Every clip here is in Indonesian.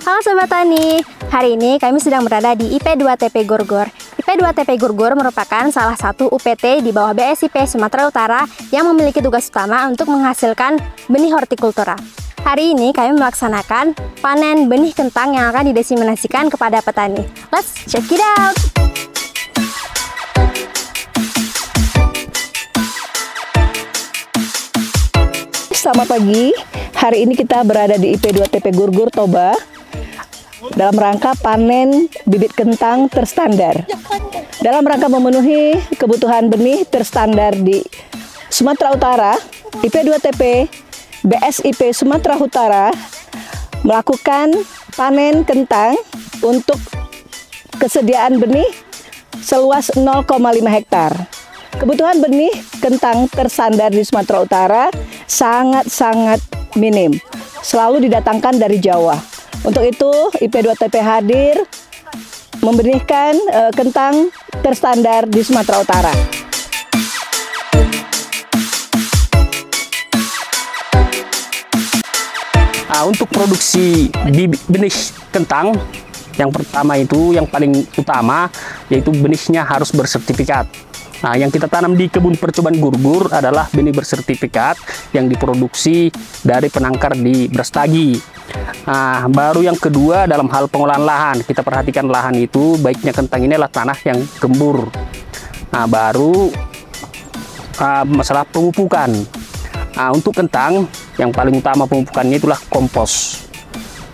Halo Sobat Tani, hari ini kami sedang berada di IP2TP Gorgor. IP2TP Gorgor merupakan salah satu UPT di bawah BSIP Sumatera Utara yang memiliki tugas utama untuk menghasilkan benih hortikultura. Hari ini kami melaksanakan panen benih kentang yang akan didiseminasikan kepada petani. Let's check it out! Selamat pagi, hari ini kita berada di IP2TP Gorgor Toba dalam rangka panen bibit kentang terstandar. Dalam rangka memenuhi kebutuhan benih terstandar di Sumatera Utara, IP2TP BSIP Sumatera Utara melakukan panen kentang untuk kesediaan benih seluas 0,5 hektar. Kebutuhan benih kentang terstandar di Sumatera Utara sangat-sangat minim, selalu didatangkan dari Jawa. Untuk itu, IP2TP hadir membenihkan kentang terstandar di Sumatera Utara. Untuk produksi benih kentang, yang pertama itu, yang paling utama, yaitu benihnya harus bersertifikat. Nah, yang kita tanam di kebun percobaan Gorgor adalah benih bersertifikat yang diproduksi dari penangkar di Brastagi. Nah, baru yang kedua dalam hal pengolahan lahan, kita perhatikan lahan itu baiknya kentang ini adalah tanah yang gembur. Nah, baru masalah pemupukan. Nah, untuk kentang yang paling utama pemupukannya itulah kompos.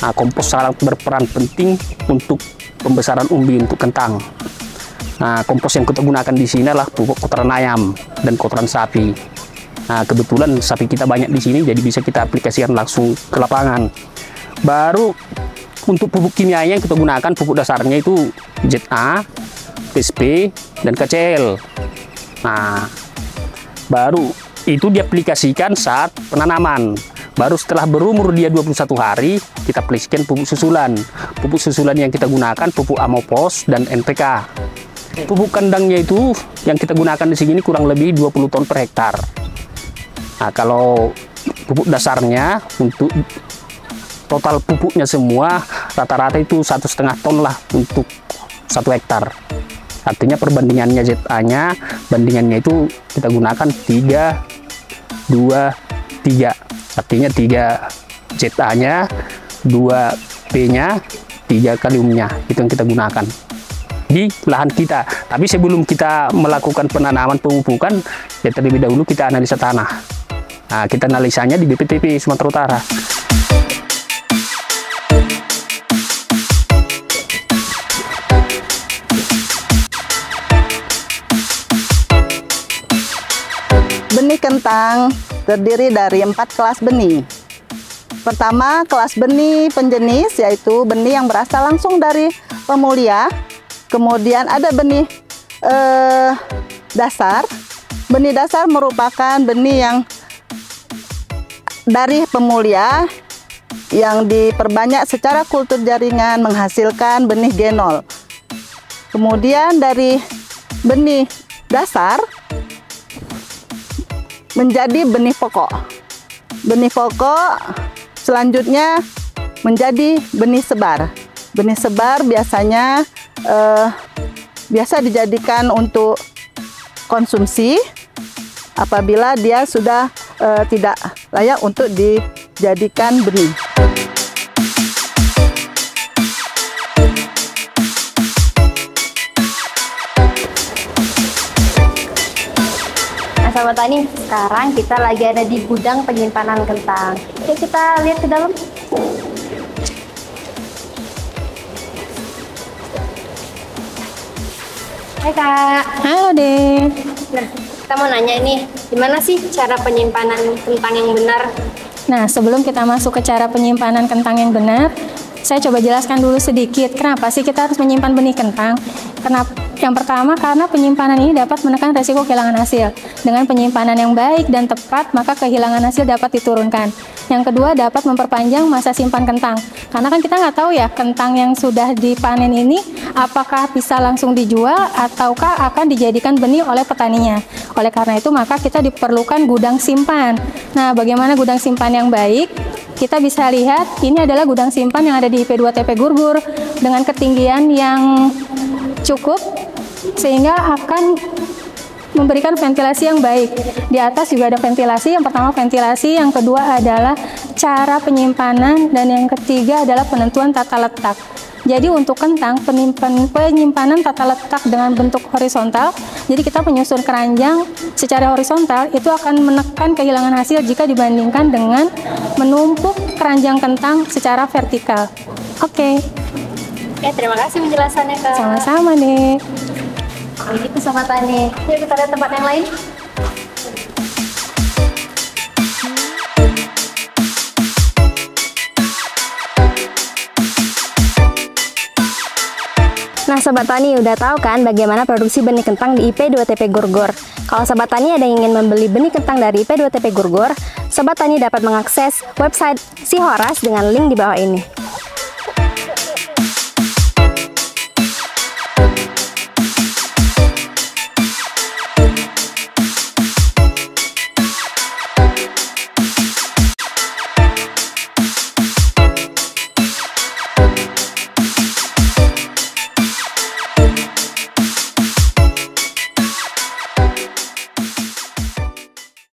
Nah, kompos sangat berperan penting untuk pembesaran umbi untuk kentang. Nah, kompos yang kita gunakan di sini adalah pupuk kotoran ayam dan kotoran sapi. Nah, kebetulan sapi kita banyak di sini, jadi bisa kita aplikasikan langsung ke lapangan. Baru untuk pupuk kimia yang kita gunakan, pupuk dasarnya itu ZA, PSP, dan KCL. Nah, baru itu diaplikasikan saat penanaman. Baru setelah berumur dia 21 hari, kita aplikasikan pupuk susulan. Pupuk susulan yang kita gunakan pupuk Amopos dan NPK. Pupuk kandangnya itu yang kita gunakan di sini kurang lebih 20 ton per hektar. Nah, kalau pupuk dasarnya untuk total pupuknya semua rata-rata itu 1,5 ton lah untuk 1 hektar. Artinya perbandingannya ZA-nya, bandingannya itu kita gunakan 3, 2, 3. Artinya 3 ZA-nya, 2 P-nya, 3 kaliumnya. Itu yang kita gunakan di lahan kita. Tapi sebelum kita melakukan penanaman pemupukan, ya terlebih dahulu kita analisa tanah. Nah, kita analisanya di BPTP Sumatera Utara. Benih kentang terdiri dari 4 kelas benih. Pertama, kelas benih penjenis, yaitu benih yang berasal langsung dari pemulia. Kemudian ada benih dasar. Benih dasar merupakan benih yang dari pemulia yang diperbanyak secara kultur jaringan menghasilkan benih genol. Kemudian dari benih dasar menjadi benih pokok. Benih pokok selanjutnya menjadi benih sebar. Benih sebar biasanya biasa dijadikan untuk konsumsi apabila dia sudah tidak layak untuk dijadikan benih. Nah Sobat Tani, sekarang kita lagi ada di gudang penyimpanan kentang. Yuk kita lihat ke dalam. Hai Kak. Halo Dek. Nah, kita mau nanya nih, gimana sih cara penyimpanan kentang yang benar? Nah, sebelum kita masuk ke cara penyimpanan kentang yang benar, saya coba jelaskan dulu sedikit kenapa sih kita harus menyimpan benih kentang. Kenapa? Yang pertama, karena penyimpanan ini dapat menekan resiko kehilangan hasil. Dengan penyimpanan yang baik dan tepat, maka kehilangan hasil dapat diturunkan. Yang kedua, dapat memperpanjang masa simpan kentang. Karena kan kita nggak tahu ya, kentang yang sudah dipanen ini apakah bisa langsung dijual ataukah akan dijadikan benih oleh petaninya. Oleh karena itu, maka kita diperlukan gudang simpan. Nah, bagaimana gudang simpan yang baik? Kita bisa lihat ini adalah gudang simpan yang ada di IP2 TP Gurgur dengan ketinggian yang cukup sehingga akan memberikan ventilasi yang baik. Di atas juga ada ventilasi. Yang pertama ventilasi, yang kedua adalah cara penyimpanan, dan yang ketiga adalah penentuan tata letak. Jadi untuk kentang, penyimpanan tata letak dengan bentuk horizontal, jadi kita menyusun keranjang secara horizontal, itu akan menekan kehilangan hasil jika dibandingkan dengan menumpuk keranjang kentang secara vertikal. Oke. Terima kasih penjelasannya, Kak. Sama-sama nih. Begitu Sobat Tani. Yuk kita lihat tempat yang lain. Nah Sobat Tani, udah tahu kan bagaimana produksi benih kentang di IP2 TP Gurgur? Kalau Sobat Tani ada yang ingin membeli benih kentang dari IP2 TP Gurgur, Sobat Tani dapat mengakses website Si Horas dengan link di bawah ini.